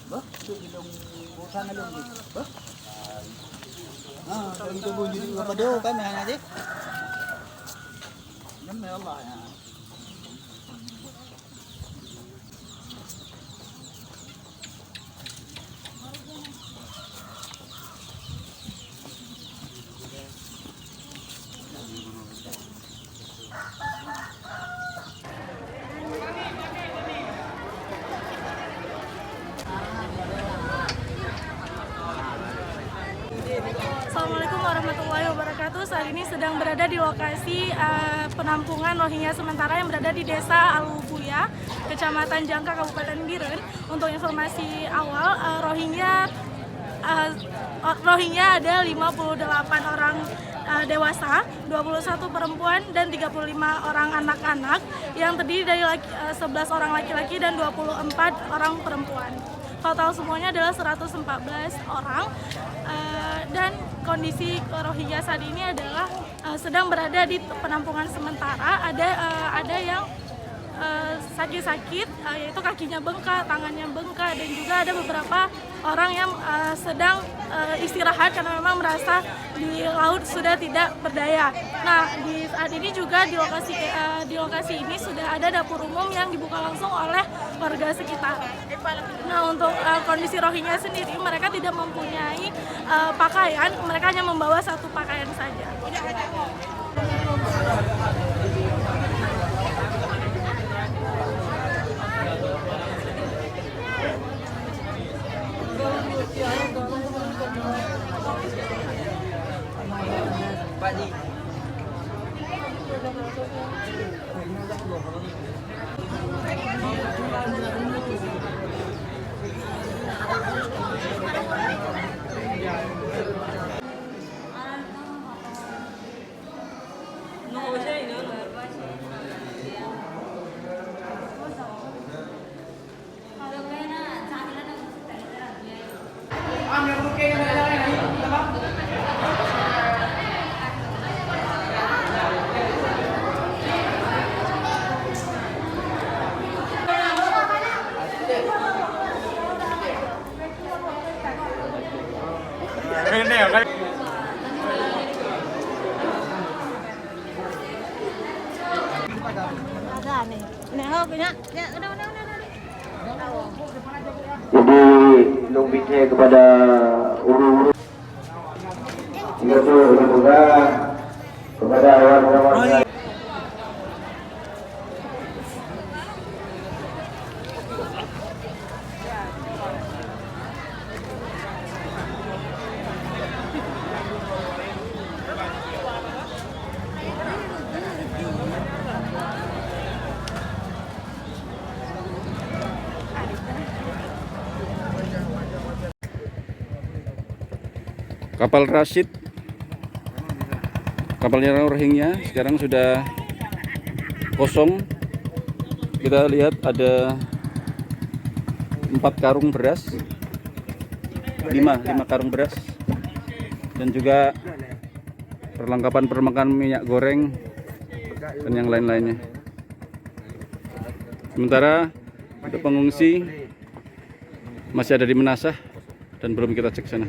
Ba? Ito gilong busa na lang dito. Ba? Ah, so ito po dito pa do kami ana di. Nam may Allah ya. Assalamualaikum warahmatullahi wabarakatuh. Saat ini sedang berada di lokasi penampungan Rohingya sementara yang berada di Desa Alubuya, Kecamatan Jangka, Kabupaten Biren. Untuk informasi awal, Rohingya ada 58 orang dewasa, 21 perempuan dan 35 orang anak-anak yang terdiri dari 11 orang laki-laki dan 24 orang perempuan. Total semuanya adalah 114 orang dan kondisi Rohingya saat ini adalah sedang berada di penampungan sementara. Ada yang sakit-sakit, yaitu kakinya bengkak, tangannya bengkak, dan juga ada beberapa orang yang sedang istirahat karena memang merasa di laut sudah tidak berdaya. Nah, di saat ini juga di lokasi ini sudah ada dapur umum yang dibuka langsung oleh warga sekitar. Nah, untuk kondisi Rohingya sendiri, mereka tidak mempunyai pakaian, mereka hanya membawa satu pakaian saja. Jadi lumbiknya kepada uru-uru itu juga kepada warga-warga. Kapal Rashid, kapalnya Rohingya sekarang sudah kosong. Kita lihat ada 4 karung beras, 5 karung beras, dan juga perlengkapan minyak goreng dan yang lain-lainnya. Sementara untuk pengungsi masih ada di Menasah dan belum kita cek sana.